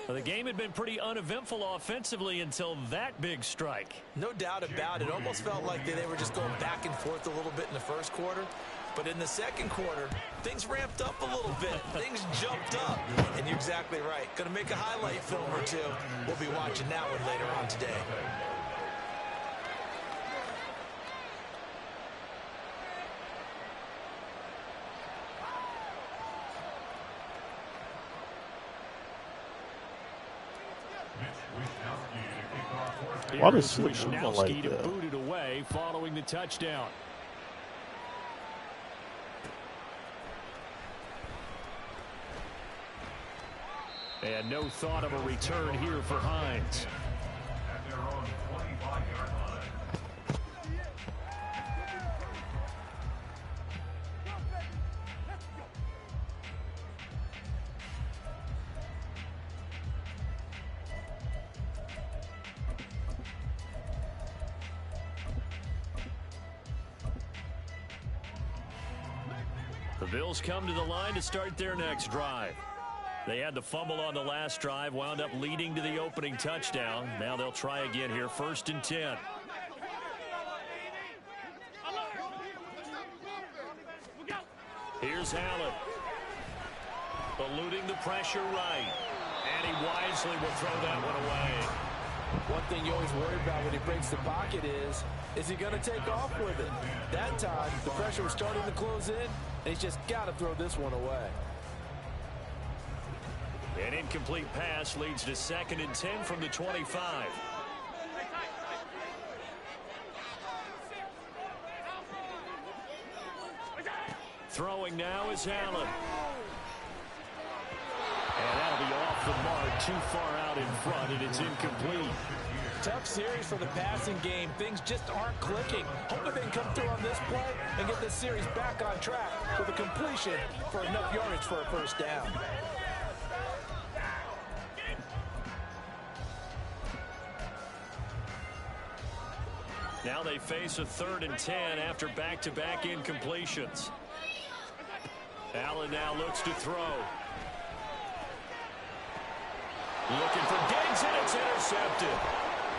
Well, the game had been pretty uneventful offensively until that big strike. No doubt about it. Almost felt like they were just going back and forth a little bit in the first quarter. But in the second quarter, things ramped up a little bit. Things jumped up. And you're exactly right. Going to make a highlight film or two. We'll be watching that one later on today. Why does Switch move like to that? boot it away following the touchdown. And no thought of a return here for Hines. At their own 25-yard line. The Bills come to the line to start their next drive. They had the fumble on the last drive, wound up leading to the opening touchdown. Now they'll try again here, 1st and 10. Here's Allen. Eluding the pressure right. And he wisely will throw that one away. One thing you always worry about when he breaks the pocket is he going to take off with it? That time, the pressure was starting to close in, and he's just got to throw this one away. An incomplete pass leads to 2nd and 10 from the 25. Throwing now is Allen. And that'll be off the mark, too far out in front, and it's incomplete. Tough series for the passing game. Things just aren't clicking. Hoping they can come through on this play and get this series back on track with a completion for enough yardage for a first down. Now they face a 3rd and 10 after back-to-back incompletions. Allen now looks to throw. Looking for Diggs, and it's intercepted.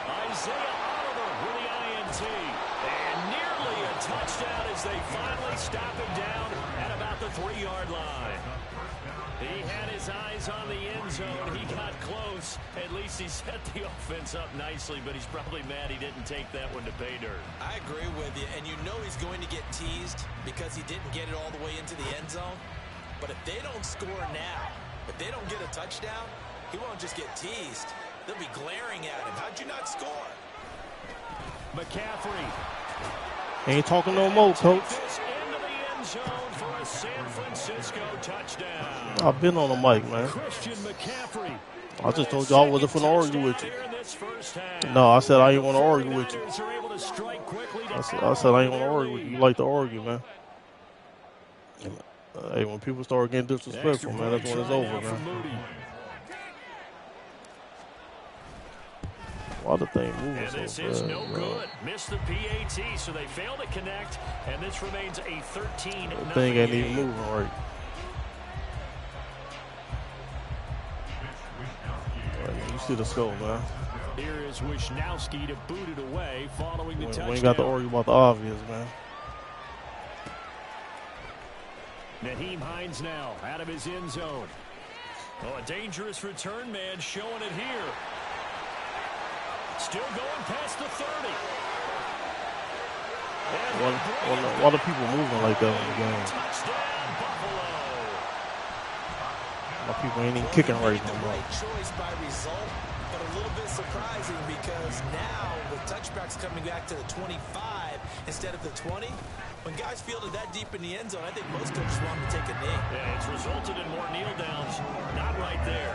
Isaiah Oliver with the INT. And nearly a touchdown as they finally stop him down at about the 3-yard line. He had his eyes on the end zone. He got close. At least he set the offense up nicely, but he's probably mad he didn't take that one to pay dirt. I agree with you, and you know he's going to get teased because he didn't get it all the way into the end zone. But if they don't score now, if they don't get a touchdown, he won't just get teased. They'll be glaring at him. How'd you not score? McCaffrey. Ain't talking no more, coach. Into the end zone for a San Francisco touchdown. I've been on the mic, man. Christian McCaffrey. I just told you I wasn't finna argue with you. No, I said I ain't want to argue with you. I said I ain't want to argue with you. You like to argue, man. Hey, when people start getting disrespectful, man, that's when it's over, man. Why the thing moving and this so is bad, no man? good. Missed the PAT, so they fail to connect, and this remains a 13-0 The thing ain't even moving right. You see the score, man. Here is Wisnowski to boot it away following the touchdown. We ain't got to argue about the obvious, man. Naheem Hines now out of his end zone. Oh, a dangerous return man showing it here. Still going past the 30. Why do people moving like that in the game? Touchdown, Buffalo. Why people ain't even kicking right no more? Right choice by result, but a little bit surprising because now with touchbacks coming back to the 25 instead of the 20, when guys fielded that deep in the end zone, I think most coaches want to take a knee. Yeah, it's resulted in more kneel downs. Not right there.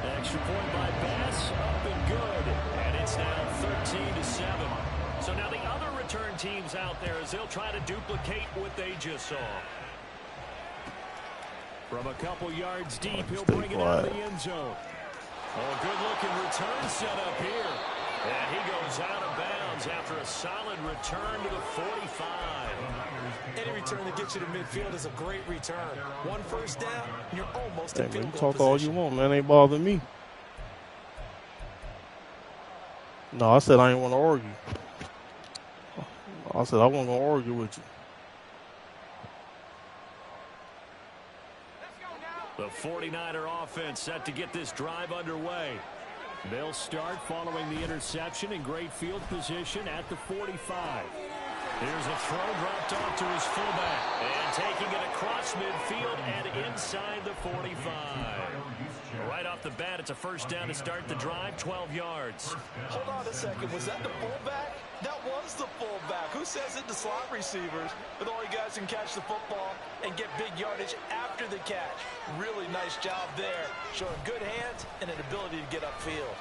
The extra point by Bass, up and good. And it's now 13-7. So now the other return teams out there as they'll try to duplicate what they just saw. From a couple yards deep, he'll bring it out of the end zone. Oh, good-looking return set up here. And he goes out of bounds after a solid return to the 45. Any return that gets you to midfield is a great return. One first down, you're almost in field goal You talk all you want, man. Ain't bothering me. No, I said I ain't want to argue. I said I wasn't going to argue with you. The 49er offense set to get this drive underway. They'll start following the interception in great field position at the 45. Here's a throw dropped off to his fullback. And taking it across midfield and inside the 45. Right off the bat, it's a first down to start the drive, 12 yards. Hold on a second. Was that the fullback? That was the fullback. Who says it to slot receivers? But all you guys can catch the football and get big yardage after the catch. Really nice job there. Showing good hands and an ability to get upfield.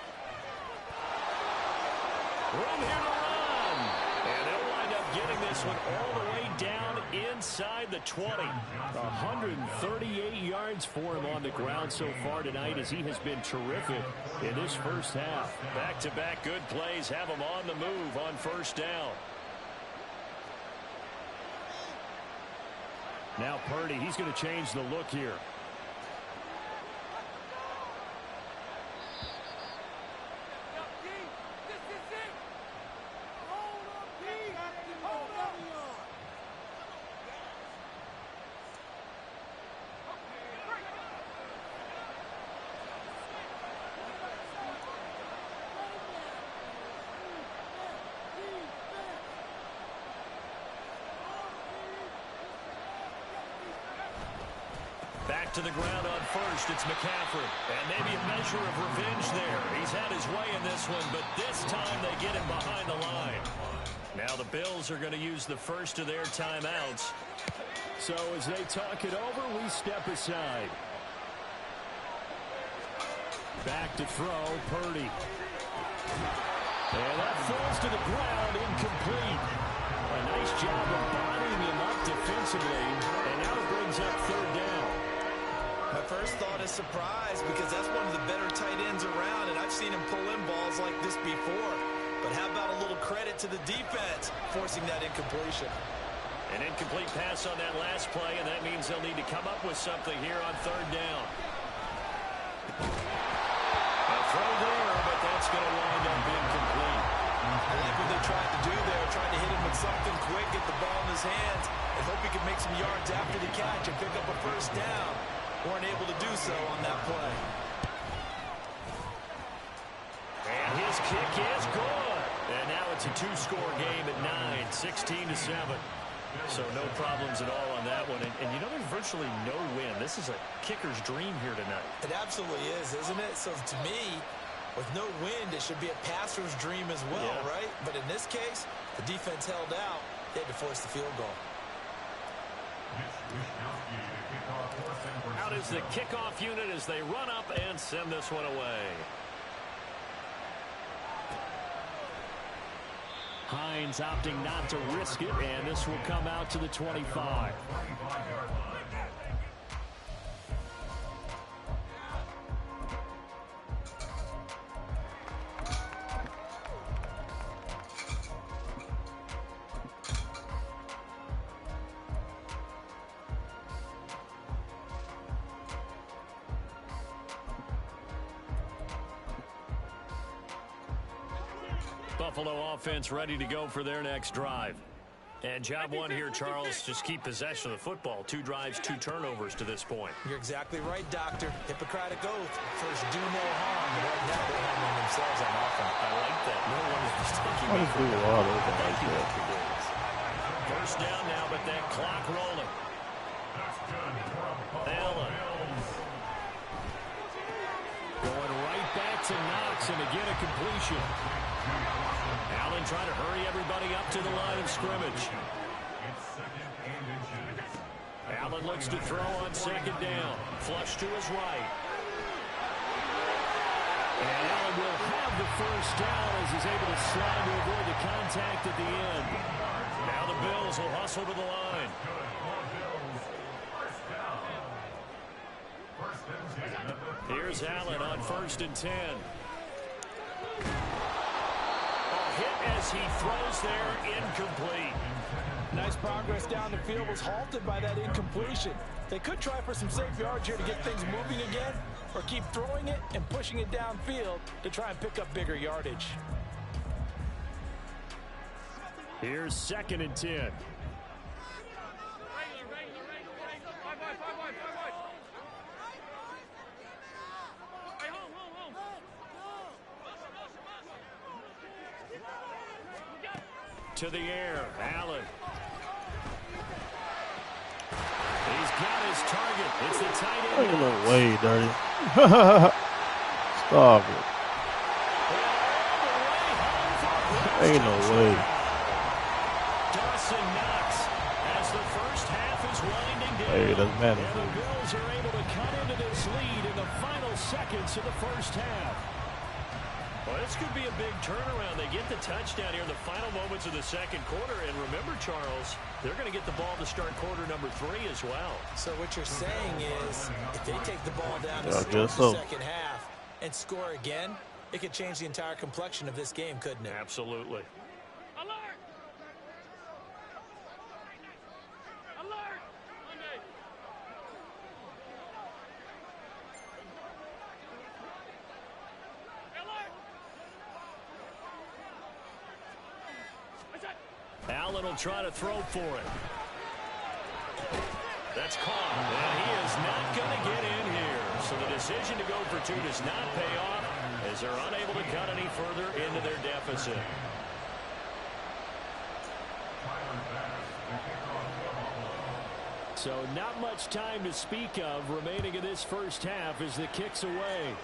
Room here to run. And they'll wind up getting this one all the way down inside the 20. 138 yards for him on the ground so far tonight, as he has been terrific in this first half. Back-to-back good plays have him on the move on first down. Now Purdy, he's going to change the look here. Back to the ground on first, it's McCaffrey. And maybe a measure of revenge there. He's had his way in this one, but this time they get him behind the line. Now the Bills are going to use the first of their timeouts. So as they talk it over, we step aside. Back to throw, Purdy. And that falls to the ground, incomplete. A nice job of bodying him up defensively. And now it brings up third down. My first thought is surprise, because that's one of the better tight ends around, and I've seen him pull in balls like this before. But how about a little credit to the defense forcing that incompletion? An incomplete pass on that last play, and that means they'll need to come up with something here on third down. A throw there, but that's going to wind up incomplete. I like what they tried to do there, trying to hit him with something quick, get the ball in his hands, and hope he can make some yards after the catch and pick up a first down. Weren't able to do so on that play. And his kick is good. And now it's a two-score game at 9, 16-7. So no problems at all on that one. And you know, there's virtually no win. This is a kicker's dream here tonight. It absolutely is, isn't it? So to me, with no wind, it should be a passer's dream as well, right? But in this case, the defense held out. They had to force the field goal. Out is the kickoff unit as they run up and send this one away. Hines opting not to risk it, and this will come out to the 25. Buffalo offense ready to go for their next drive. And job one here, Charles, just keep possession of the football. 2 drives, 2 turnovers to this point. You're exactly right, Doctor. Hippocratic oath. First, do no harm. And right now, they're harming themselves on offense. I like that. No one is just taking I just do a lot of it. Thank you, Dr. Davis. First down now, but that clock rolling. Allen. Going right back to Knox, and again a completion. Allen trying to hurry everybody up to the line of scrimmage. Allen looks to throw on second down. Flush to his right. And Allen will have the first down as he's able to slide to avoid the contact at the end. Now the Bills will hustle to the line. Here's Allen on 1st and 10. Hit as he throws there, incomplete. Nice progress down the field, was halted by that incompletion. They could try for some safe yards here to get things moving again, or keep throwing it and pushing it downfield to try and pick up bigger yardage. Here's 2nd and 10. To the air, Allen. He's got his target. It's the tight end. Ain't no way, Dirty. Stop it. Ain't no way. Dawson Knox as the first half is winding down. Hey, that's And mad. the Bills are able to cut into this lead in the final seconds of the first half. Well, this could be a big turnaround. They get the touchdown here in the final moments of the second quarter. And remember, Charles, they're going to get the ball to start quarter number 3 as well. So what you're saying is if they take the ball down to Yeah, I start guess the so. second half and score again, it could change the entire complexion of this game, couldn't it? Absolutely. Alert! Alert! Monday. Alert! Allen will try to throw for it. That's caught, and he is not going to get in here. So the decision to go for 2 does not pay off as they're unable to cut any further into their deficit. So not much time to speak of remaining in this first half as the kick's away.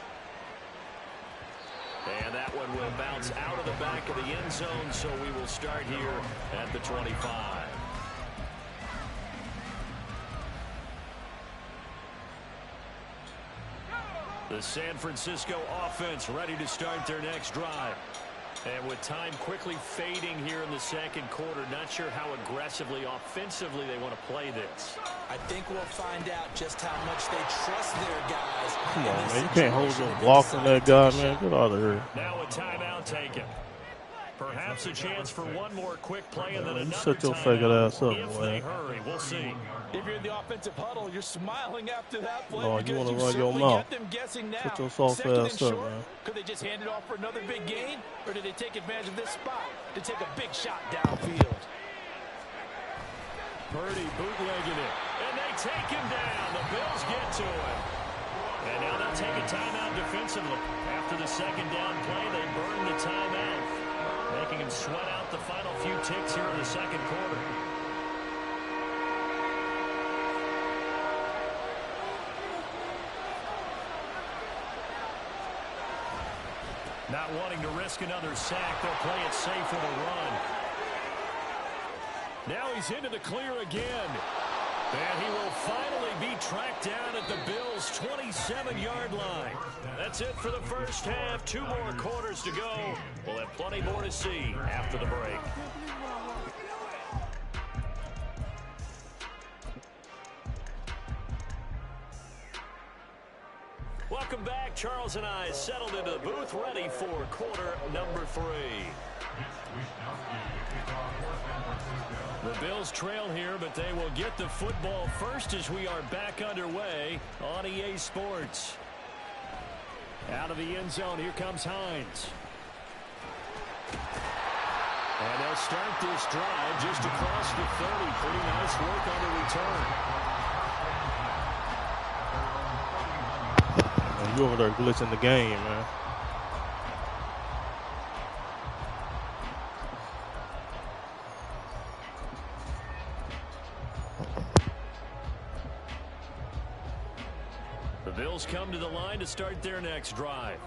And that one will bounce out of the back of the end zone, so we will start here at the 25. The San Francisco offense ready to start their next drive. And with time quickly fading here in the second quarter, not sure how aggressively, offensively they want to play this. I think we'll find out just how much they trust their guys. Come on, man. You can't hold your block from that guy, man. Get out of here. Now a timeout taken. Perhaps a chance for one more quick play and then You another shut your timeout faggot ass up, if man. they hurry. We'll see. If you're in the offensive huddle, you're smiling after that play. No, you because wanna you run your certainly mouth. got them guessing now. Shut your soft Second and ass up, short, man. could they just hand it off for another big gain? Or did they take advantage of this spot to take a big shot downfield? Purdy bootlegging it. And they take him down. The Bills get to him. And now they'll take a timeout defensively. After the second down play, they burn the timeout, making him sweat out the final few ticks here in the second quarter. Not wanting to risk another sack, they'll play it safe with a run. Now he's into the clear again. And he will finally be tracked down at the Bills' 27-yard line. That's it for the first half. 2 more quarters to go. We'll have plenty more to see after the break. Welcome back. Charles and I settled into the booth, ready for quarter number 3. The Bills trail here, but they will get the football first as we are back underway on EA Sports. Out of the end zone, here comes Hines. And they'll start this drive just across the 30. Pretty nice work on the return. Man, you over there glitching the game, man. The Bills come to the line to start their next drive.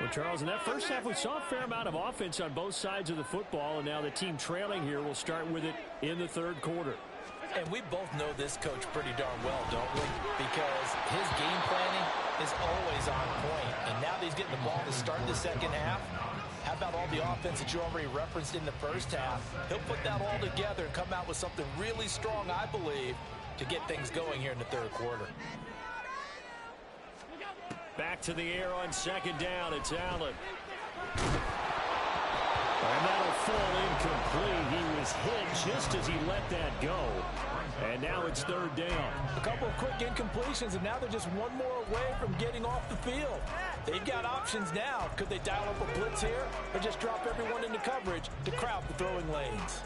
Well, Charles, in that first half, we saw a fair amount of offense on both sides of the football, and now the team trailing here will start with it in the third quarter. And we both know this coach pretty darn well, don't we? Because his game planning is always on point. And now that he's getting the ball to start the second half, how about all the offense that you already referenced in the first half? He'll put that all together and come out with something really strong, I believe, to get things going here in the third quarter. Back to the air on second down. It's Allen. And that'll fall incomplete. He was hit just as he let that go. And now it's third down. A couple of quick incompletions, and now they're just one more away from getting off the field. They've got options now. Could they dial up a blitz here or just drop everyone into coverage to crowd the throwing lanes?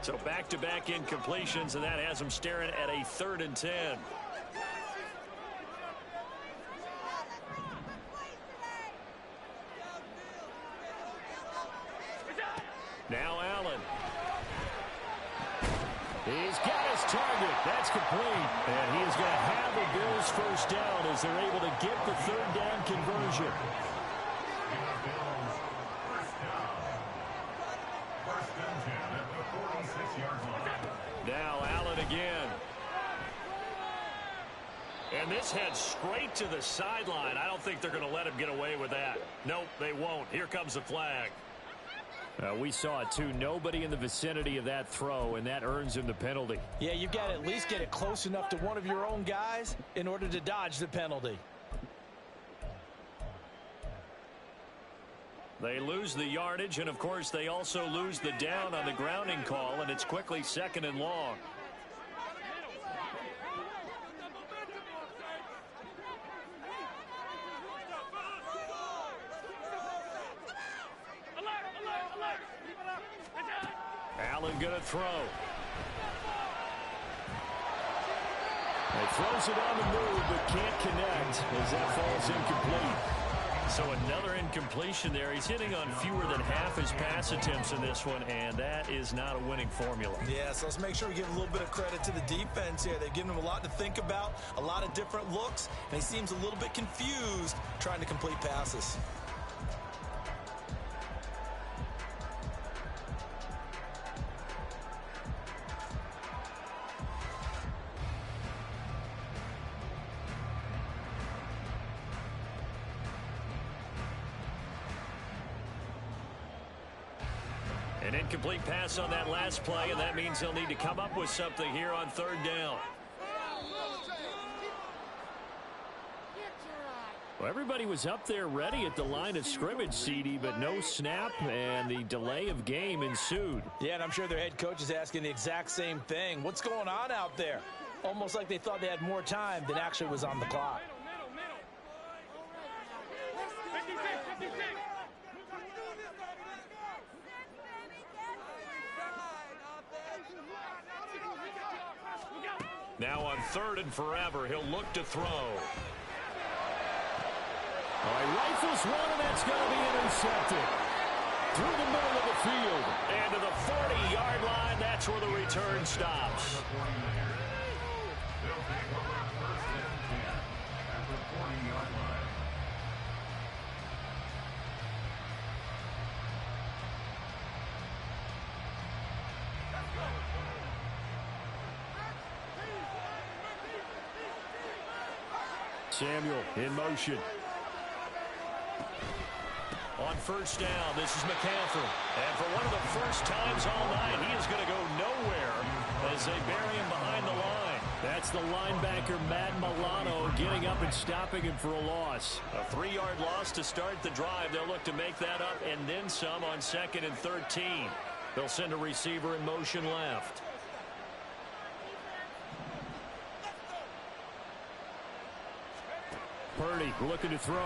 So back-to-back incompletions, and that has them staring at a 3rd and 10. Now Allen. He's got his target. That's complete. And he is going to have the Bills first down as they're able to get the 3rd down conversion. Now Allen again. And this heads straight to the sideline. I don't think they're going to let him get away with that. Nope, they won't. Here comes the flag. We saw it, too. Nobody in the vicinity of that throw, and that earns him the penalty. Yeah, you've got to at least get it close enough to one of your own guys in order to dodge the penalty. They lose the yardage, and, of course, they also lose the down on the grounding call, and it's quickly 2nd and long. Allen going to throw. He throws it on the move, but can't connect as that falls incomplete. So another incompletion there. He's hitting on fewer than half his pass attempts in this one, and that is not a winning formula. Yeah, so let's make sure we give a little bit of credit to the defense here. They've given him a lot to think about, a lot of different looks, and he seems a little bit confused trying to complete passes. An incomplete pass on that last play, and that means they'll need to come up with something here on 3rd down. Well, everybody was up there ready at the line of scrimmage, CD, but no snap, and the delay of game ensued. Yeah, and I'm sure their head coach is asking the exact same thing. What's going on out there? Almost like they thought they had more time than actually was on the clock. Now on 3rd and forever, he'll look to throw. All right, rifles one, and that's going to be intercepted. Through the middle of the field. And to the 40-yard line, that's where the return stops. They'll take over 1st and 10 at the 40-yard line. Samuel in motion. On 1st down, this is McCaffrey. And for one of the first times all night, he is going to go nowhere as they bury him behind the line. That's the linebacker, Matt Milano, getting up and stopping him for a loss. A 3-yard loss to start the drive. They'll look to make that up and then some on 2nd and 13. They'll send a receiver in motion left. Purdy looking to throw.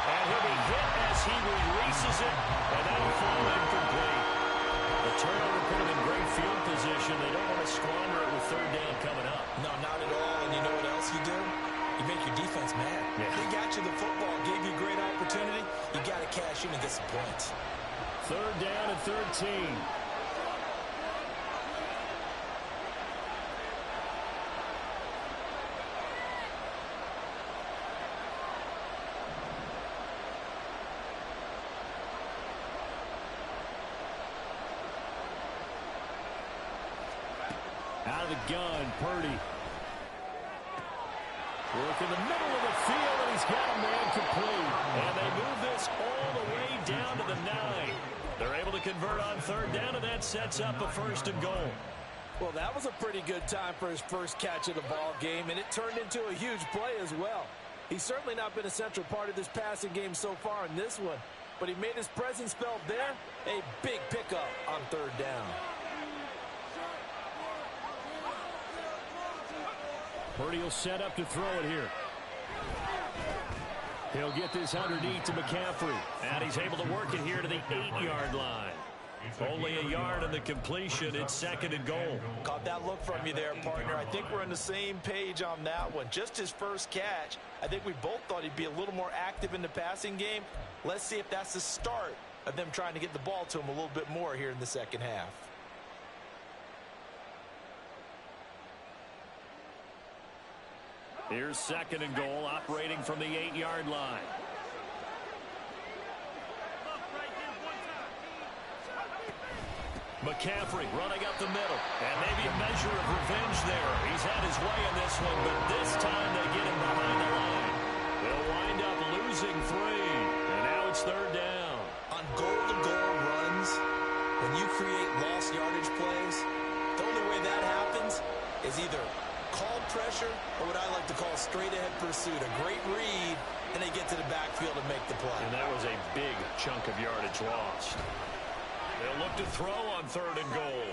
And he'll be hit as he releases it, and that'll fall incomplete. The turnover put him in great field position. They don't want to squander it with 3rd down coming up. No, not at all. And you know what else you do? You make your defense mad. Yeah. They got you the football, gave you a great opportunity. You got to cash in and get some points. 3rd down and 13. Out of the gun, Purdy. Work in the middle of the field, and he's got a man complete. And they move this all the way down to the 9. They're able to convert on 3rd down, and that sets up a 1st and goal. Well, that was a pretty good time for his first catch of the ball game, and it turned into a huge play as well. He's certainly not been a central part of this passing game so far in this one, but he made his presence felt there. A big pickup on 3rd down. Purdy will set up to throw it here. He'll get this underneath to McCaffrey. And he's able to work it here to the 8-yard line. Only a yard in the completion. It's 2nd and goal. Caught that look from you there, partner. I think we're on the same page on that one. Just his first catch. I think we both thought he'd be a little more active in the passing game. Let's see if that's the start of them trying to get the ball to him a little bit more here in the second half. Here's 2nd and goal, operating from the 8-yard line. McCaffrey running up the middle. And maybe a measure of revenge there. He's had his way in this one, but this time they get him behind the line. They'll wind up losing 3. And now it's 3rd down. On goal-to-goal runs, when you create lost yardage plays, the only way that happens is either called pressure or what I like to call straight-ahead pursuit. A great read, and they get to the backfield and make the play. And that was a big chunk of yardage lost. They'll look to throw on 3rd and goal.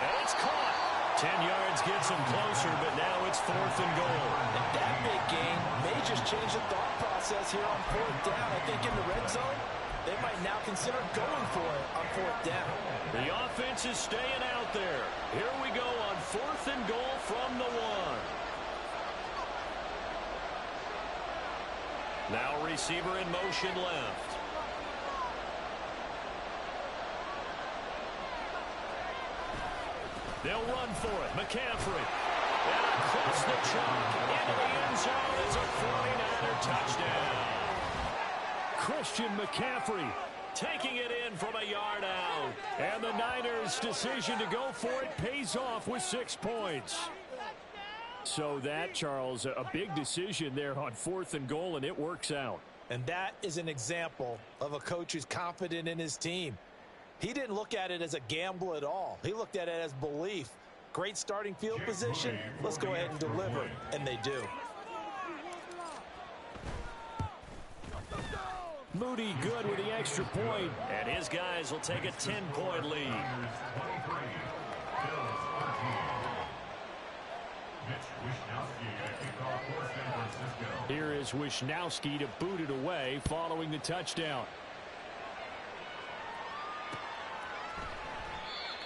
And it's caught. 10 yards gets them closer, but now it's 4th and goal. And that big gain may just change the thought process here on 4th down. I think in the red zone, they might now consider going for it on 4th down. The offense is staying out there. Here we go on 4th and goal from the 1. Now receiver in motion left. They'll run for it. McCaffrey. And across the chalk into the end zone is a 49er touchdown. Christian McCaffrey taking it in from a yard out. And the Niners' decision to go for it pays off with 6 points. So that, Charles, a big decision there on 4th and goal, and it works out. And that is an example of a coach who's confident in his team. He didn't look at it as a gamble at all. He looked at it as belief. Great starting field position. Let's go ahead and deliver. And they do. Moody good with the extra point. And his guys will take a 10-point lead. Here is Wishnowski to boot it away following the touchdown.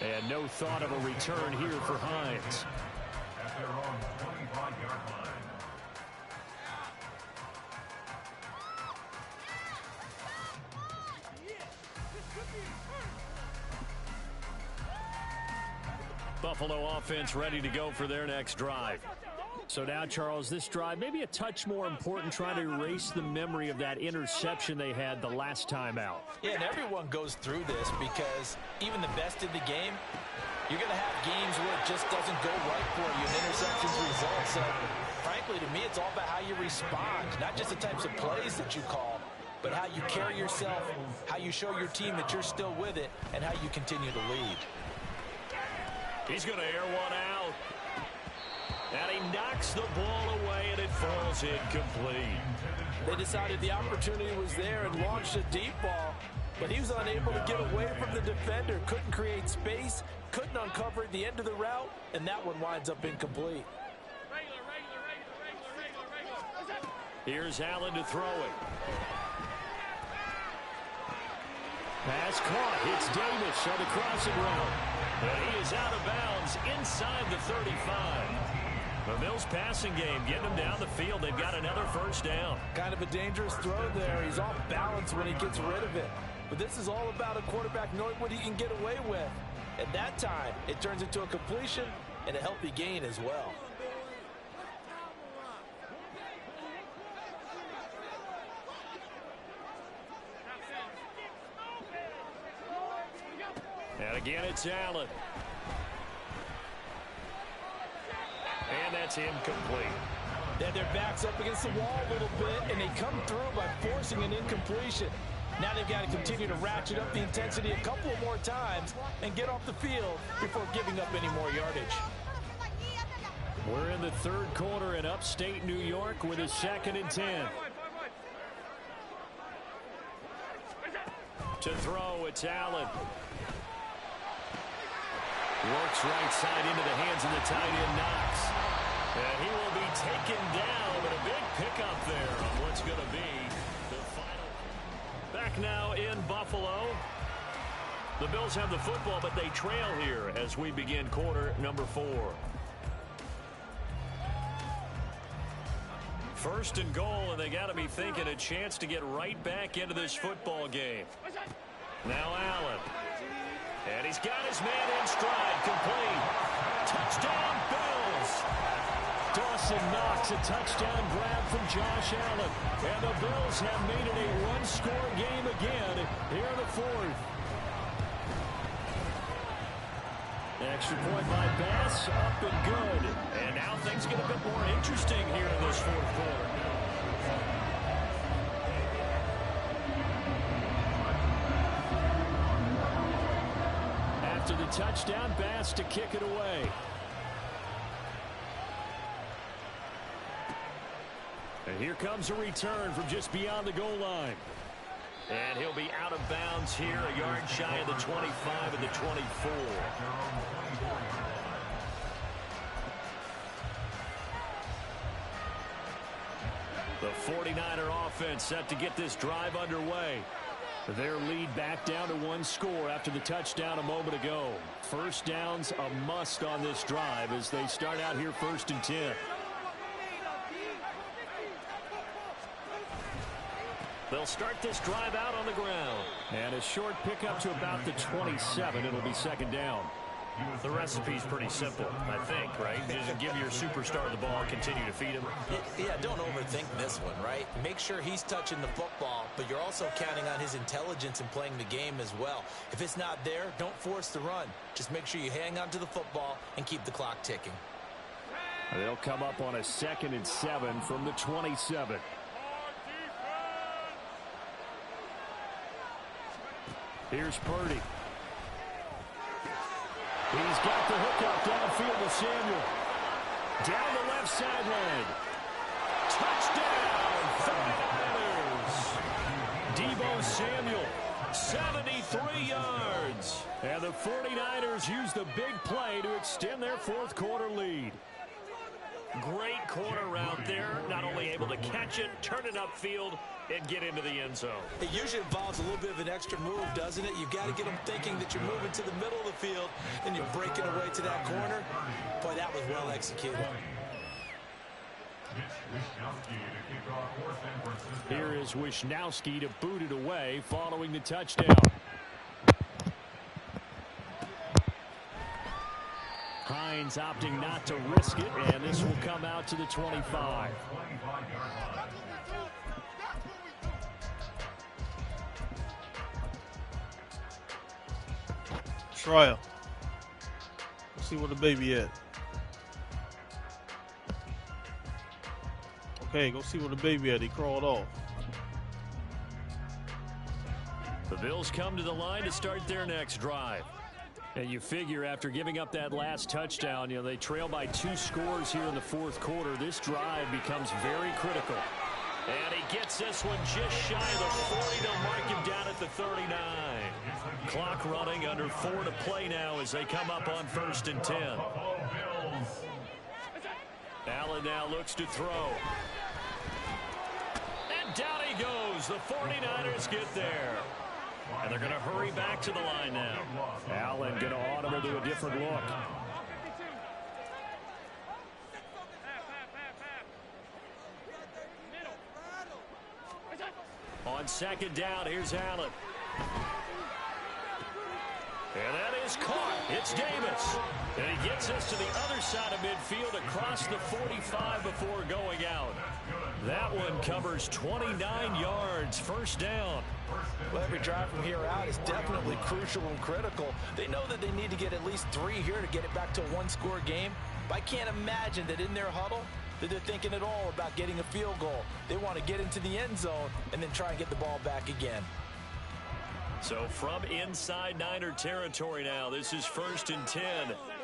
And no thought of a return here for Hines. At their own 25-yard line. Buffalo offense ready to go for their next drive. So now, Charles, this drive maybe a touch more important, trying to erase the memory of that interception they had the last time out. Yeah, and everyone goes through this because even the best in the game, you're going to have games where it just doesn't go right for you and interceptions result. So, frankly, to me, it's all about how you respond, not just the types of plays that you call, but how you carry yourself, how you show your team that you're still with it, and how you continue to lead. He's going to air one out. And he knocks the ball away, and it falls incomplete. They decided the opportunity was there and launched a deep ball, but he was unable to get away from the defender. Couldn't create space, couldn't uncover the end of the route, and that one winds up incomplete. Here's Allen to throw it. Pass caught. It's Davis on the crossing route. And he is out of bounds inside the 35. The Mills passing game getting them down the field. They've got another first down. Kind of a dangerous throw there. He's off balance when he gets rid of it. But this is all about a quarterback knowing what he can get away with. At that time, it turns into a completion and a healthy gain as well. And again, it's Allen. And that's incomplete. Then their back's up against the wall a little bit, and they come through by forcing an incompletion. Now they've got to continue to ratchet up the intensity a couple more times and get off the field before giving up any more yardage. We're in the third quarter in upstate New York with a 2nd and 10. To throw, it's Allen. Works right side into the hands of the tight end Knox. And he will be taken down, but a big pickup there on what's going to be the final. Back now in Buffalo. The Bills have the football, but they trail here as we begin quarter number 4. First and goal, and they got to be thinking a chance to get right back into this football game. Now Allen. And he's got his man in stride, complete. Touchdown, Bills. Dawson Knox, a touchdown grab from Josh Allen. And the Bills have made it a one-score game again here in the 4th. Extra point by Bass, up and good. And now things get a bit more interesting here in this 4th quarter. After the touchdown, Bass to kick it away. And here comes a return from just beyond the goal line. And he'll be out of bounds here, a yard shy of the 25 and the 24. The 49er offense set to get this drive underway. Their lead back down to 1 score after the touchdown a moment ago. First down's a must on this drive as they start out here 1st and 10. They'll start this drive out on the ground. And a short pickup to about the 27. It'll be 2nd down. The recipe's pretty simple, I think, right? Just give your superstar the ball, continue to feed him. Yeah, don't overthink this one, right? Make sure he's touching the football, but you're also counting on his intelligence in playing the game as well. If it's not there, don't force the run. Just make sure you hang on to the football and keep the clock ticking. They'll come up on a 2nd and 7 from the 27. Here's Purdy. He's got the hookup downfield to Samuel. Down the left sideline. Touchdown, 49ers. Deebo Samuel, 73 yards. And the 49ers use the big play to extend their 4th quarter lead. Great corner route there. Not only able to catch it, turn it upfield, and get into the end zone. It usually involves a little bit of an extra move, doesn't it? You've got to get them thinking that you're moving to the middle of the field and you're breaking away to that corner. Boy, that was well executed. Here is Wisnowski to boot it away following the touchdown. Hines opting not to risk it, and this will come out to the 25. Trial. Let's see where the baby at. Okay, go see where the baby at. He crawled off. The Bills come to the line to start their next drive. And you figure after giving up that last touchdown, they trail by 2 scores here in the 4th quarter. This drive becomes very critical. And he gets this one just shy of the 40 to mark him down at the 39. Clock running, under 4 to play now as they come up on 1st and 10. Allen now looks to throw. And down he goes. The 49ers get there. And they're going to hurry back to the line now. Allen going to audible to a different look. On 2nd down, here's Allen. And that is caught. It's Davis. And he gets us to the other side of midfield across the 45 before going out. That one covers 29 yards. 1st down. Well, every drive from here out is definitely crucial and critical. They know that they need to get at least 3 here to get it back to a 1-score game. But I can't imagine that in their huddle that they're thinking at all about getting a field goal. They want to get into the end zone and then try and get the ball back again. So from inside Niner territory now, this is 1st and 10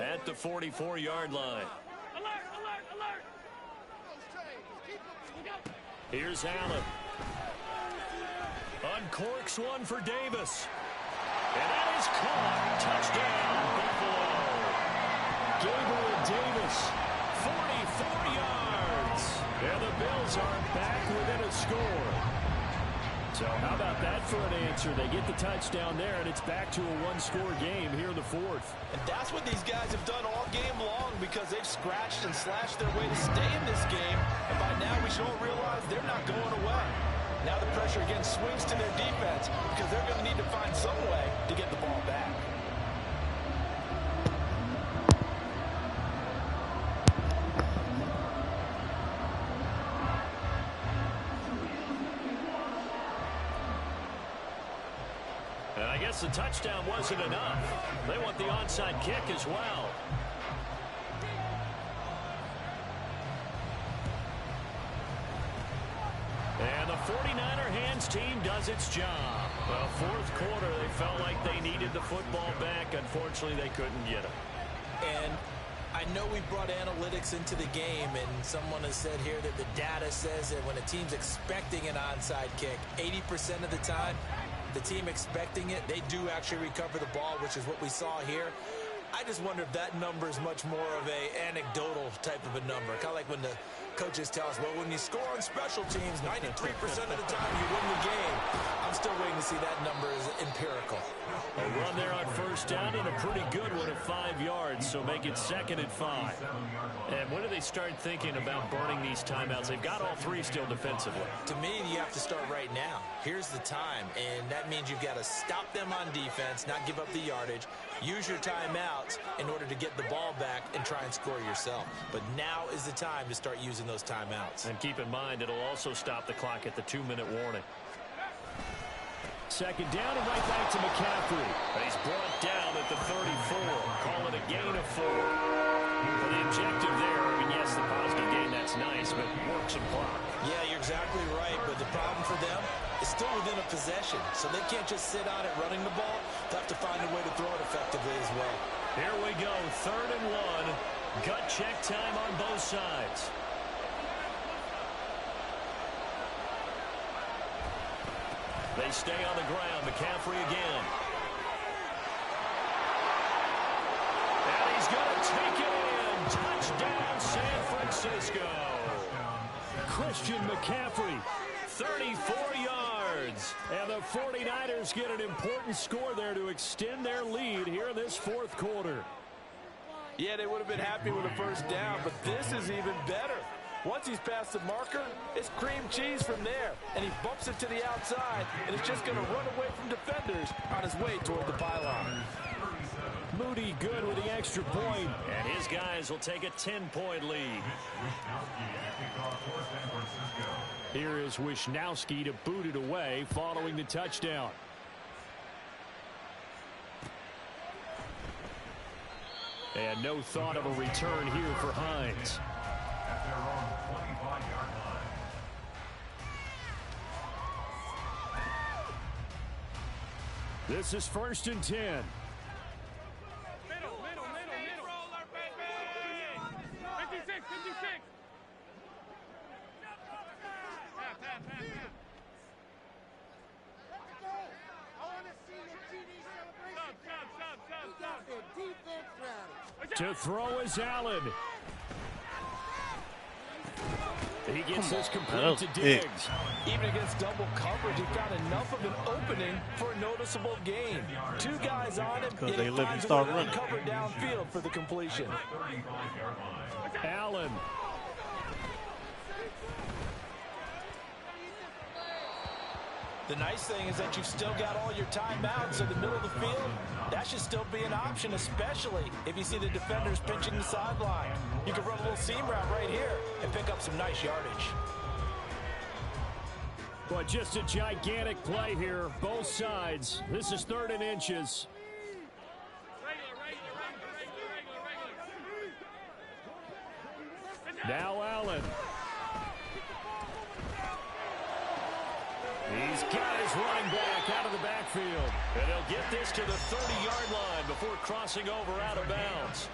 at the 44-yard line. Alert, alert, alert. Here's Allen. Uncorks one for Davis. And that is caught. Touchdown, Buffalo. Gabriel Davis, 44 yards. And the Bills are back within a score. So how about that for an answer? They get the touchdown there, and it's back to a one-score game here in the fourth. And that's what these guys have done all game long because they've scratched and slashed their way to stay in this game. And by now we should all realize they're not going away. Now the pressure again swings to their defense because they're going to need to find some way to get the ball back. And I guess the touchdown wasn't enough. They want the onside kick as well. And the 49er hands team does its job. Well, fourth quarter, they felt like they needed the football back. Unfortunately, they couldn't get it. And I know we brought analytics into the game, and someone has said here that the data says that when a team's expecting an onside kick, 80% of the time, the team expecting it, they do actually recover the ball, which is what we saw here. I just wonder if that number is much more of a anecdotal type of a number. Kind of like when the coaches tell us, well, when you score on special teams, 93% of the time you win the game. I'm still waiting to see that number is empirical. A run there on first down and a pretty good one at 5 yards, so make it 2nd and 5. And when do they start thinking about burning these timeouts? They've got all three still defensively. To me, you have to start right now. Here's the time, and that means you've got to stop them on defense, not give up the yardage, use your timeouts in order to get the ball back and try and score yourself. But now is the time to start using those timeouts. And keep in mind, it'll also stop the clock at the 2-minute warning. 2nd down and right back to McCaffrey. He's brought down at the 34. Call it a gain of 4. Well, the objective there, I mean, yes, the positive gain, that's nice, but work some clock. Yeah, you're exactly right, but the problem for them is still within a possession, so they can't just sit on it running the ball. They have to find a way to throw it effectively as well. Here we go, 3rd and 1. Gut check time on both sides. They stay on the ground. McCaffrey again. And he's going to take it in. Touchdown, San Francisco. Christian McCaffrey, 34 yards. And the 49ers get an important score there to extend their lead here in this fourth quarter. Yeah, they would have been happy with a first down, but this is even better. Once he's past the marker, it's cream cheese from there. And he bumps it to the outside, and it's just going to run away from defenders on his way toward the pylon. Moody good with the extra point, and his guys will take a 10-point lead. Here is Wisnowski to boot it away following the touchdown. And no thought of a return here for Hines. This is 1st and 10. Middle, baby. 56. I want to see the TD celebration. He got their defense rally. To throw is Allen. He gets this complete to Diggs. Even against double coverage, he found enough of an opening for a noticeable gain. 2 guys on him, Because yet they he let him finds a start way to running. cover downfield for the completion. Allen. The nice thing is that you've still got all your timeouts, so the middle of the field, that should still be an option, especially if you see the defenders pinching the sideline. You can run a little seam route right here and pick up some nice yardage. But just a gigantic play here, both sides. This is 3rd and inches. Now Allen. He's got his running back out of the backfield. And he'll get this to the 30-yard line before crossing over out of bounds.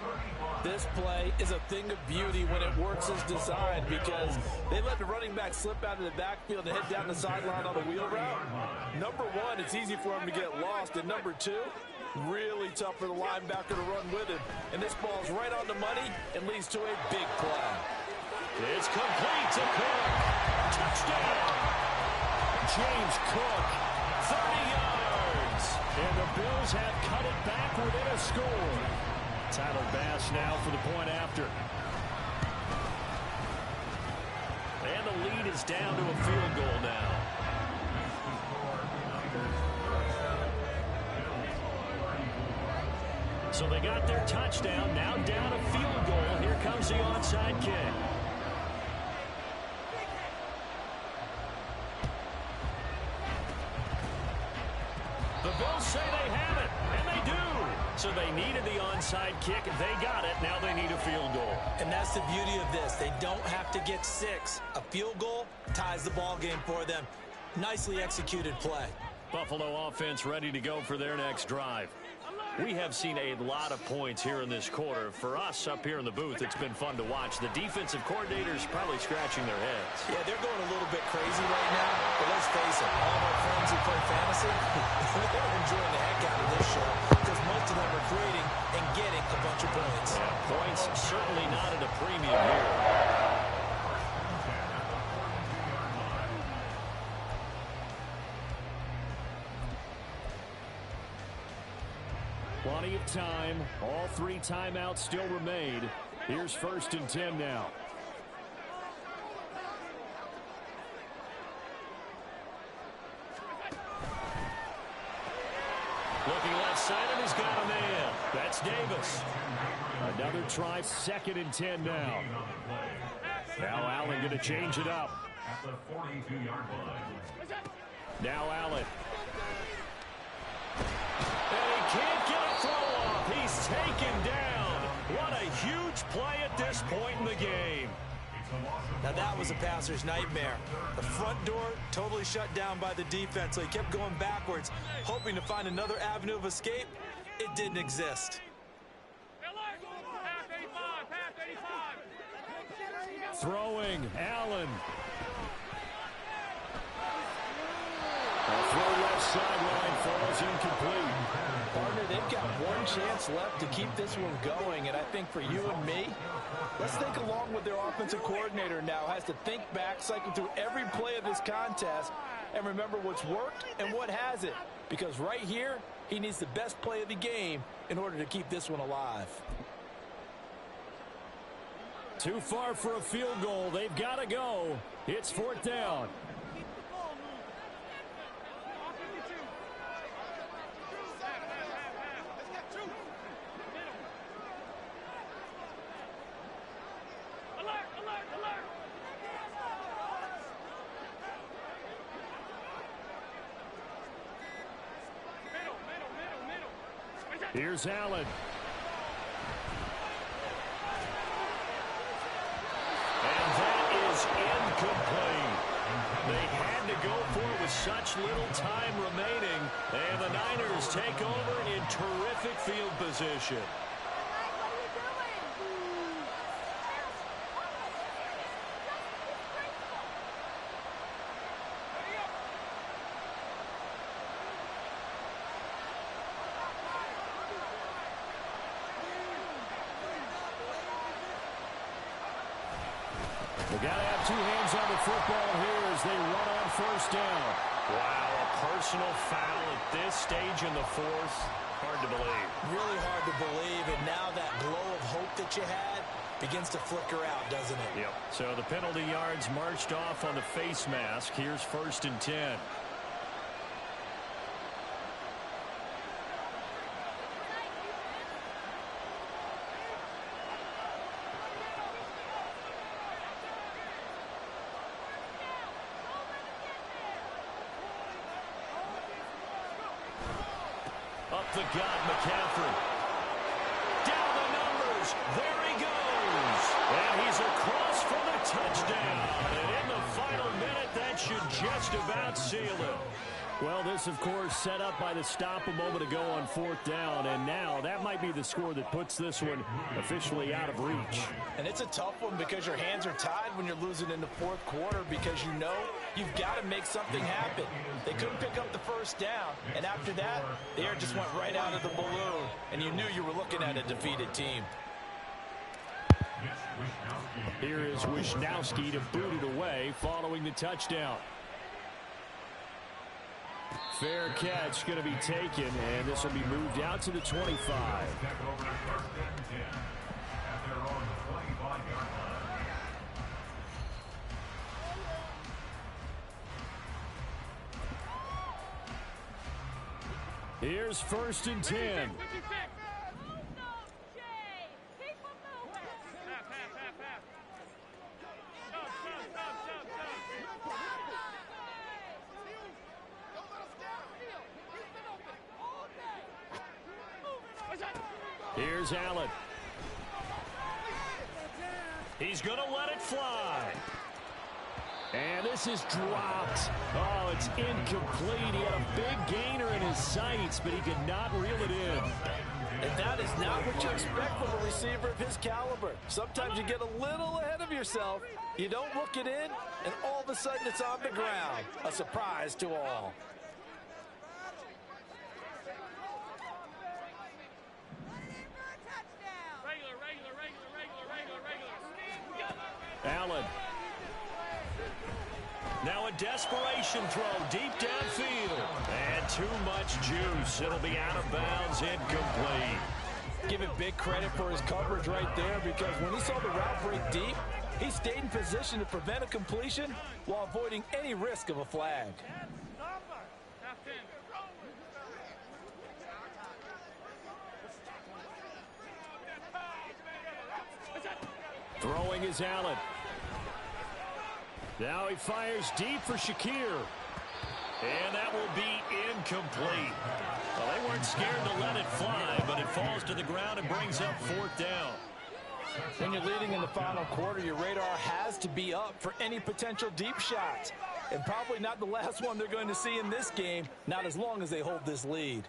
This play is a thing of beauty when it works as designed because they let the running back slip out of the backfield and head down the sideline on a wheel route. Number 1, it's easy for him to get lost. And number 2, really tough for the linebacker to run with him. And this ball's right on the money and leads to a big play. It's complete to Cook. Touchdown. James Cook, 30 yards. And the Bills have cut it back within a score. Tyler Bass now for the point after. And the lead is down to a field goal now. So they got their touchdown, now down a field goal. Here comes the onside kick. The Bills say they have it, and they do. So they needed the onside kick. They got it. Now they need a field goal. And that's the beauty of this. They don't have to get 6. A field goal ties the ball game for them. Nicely executed play. Buffalo offense ready to go for their next drive. We have seen a lot of points here in this quarter. For us up here in the booth, it's been fun to watch. The defensive coordinators probably scratching their heads. Yeah, they're going a little bit crazy right now. But let's face it, all of our friends who play fantasy, they're enjoying the heck out of this show because most of them are creating and getting a bunch of points. Yeah, points certainly not at a premium here. Plenty of time. All 3 timeouts still remain. Here's 1st and 10 now. Looking left side, and he's got a man. That's Davis. Another try, 2nd and 10 now. Now Allen going to change it up. At the 42-yard line. Now Allen. And he can't get a throw off. He's taken down. What a huge play at this point in the game. Now that was a passer's nightmare. The front door totally shut down by the defense, so he kept going backwards, hoping to find another avenue of escape. It didn't exist. Throwing, Allen. A throw left sideline falls incomplete. Partner, they've got one chance left to keep this one going, and I think for you and me, let's think along with their offensive coordinator now. Has to think back, cycle through every play of this contest, and remember what's worked and what hasn't. Because right here, he needs the best play of the game in order to keep this one alive. Too far for a field goal. They've got to go. It's 4th down. Here's Allen. And that is incomplete. They had to go for it with such little time remaining. And the Niners take over in terrific field position. They got to have 2 hands on the football here as they run on 1st down. Wow, a personal foul at this stage in the 4th. Hard to believe. Really hard to believe, and now that glow of hope that you had begins to flicker out, doesn't it? Yep. So the penalty yards marched off on the face mask. Here's 1st and 10. Up the gut, McCaffrey. Down the numbers. There he goes. And he's across for the touchdown. And in the final minute, that should just about seal it. Well, this, of course, set up by the stop a moment ago on 4th down. And now that might be the score that puts this one officially out of reach. And it's a tough one because your hands are tied when you're losing in the 4th quarter because you know you've got to make something happen. They couldn't pick up the 1st down, and after that, the air just went right out of the balloon, and you knew you were looking at a defeated team. Here is Wisnowski to boot it away following the touchdown. Fair catch going to be taken, and this will be moved out to the 25. Tackle over at 1st and 10. At their own 25-yard line. Here's 1st and 10. Here's Allen. He's going to let it fly. And this is dropped. Oh, it's incomplete. He had a big gainer in his sights, but he could not reel it in. And that is not what you expect from a receiver of his caliber. Sometimes you get a little ahead of yourself. You don't look it in, and all of a sudden it's on the ground. A surprise to all. Allen. Now a desperation throw deep downfield. And too much juice. It'll be out of bounds, incomplete. Give him big credit for his coverage right there, because when he saw the route break deep, he stayed in position to prevent a completion while avoiding any risk of a flag. Throwing is Allen. Now he fires deep for Shakir. And that will be incomplete. Well, they weren't scared to let it fly, but it falls to the ground and brings up 4th down. When you're leading in the final quarter, your radar has to be up for any potential deep shots. And probably not the last one they're going to see in this game, not as long as they hold this lead.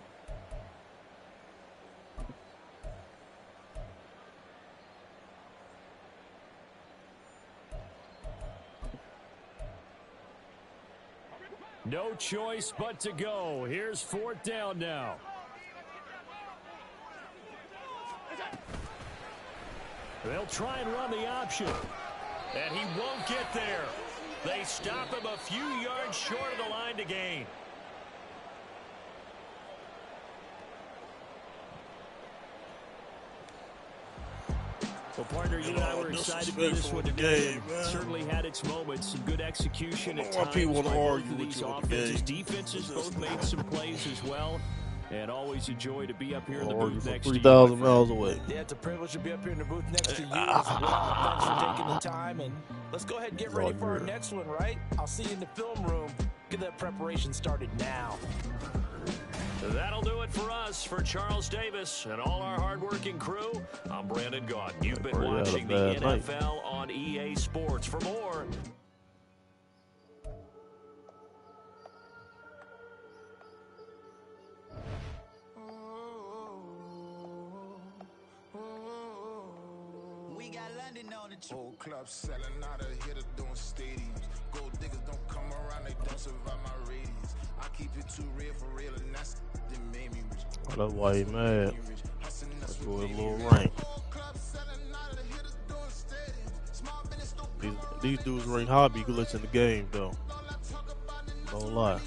No choice but to go. Here's 4th down now. They'll try and run the option. And he won't get there. They stop him a few yards short of the line to gain. Well, partner, you and I were excited for this one today. Certainly had its moments, some good execution at times by both of these offenses. Defenses both made some plays as well. And always a joy to be up here in the booth next to you. 3,000 miles away. Yeah, it's a privilege to be up here in the booth next to you as well. Thanks for taking the time. And let's go ahead and get ready for our next one, right? I'll see you in the film room. Get that preparation started now. That'll do it for us. For Charles Davis and all our hardworking crew, I'm Brandon Gaudin. You've been watching the NFL on EA Sports. For more, we got London on the whole club selling out of hitter doing stadiums. Gold diggers don't come around, they don't survive my radius. I keep it too real for real, and that's that made me rich. Oh, that's why he mad. That's for a little rank. These dudes rank hobby good in the game though. Don't lie.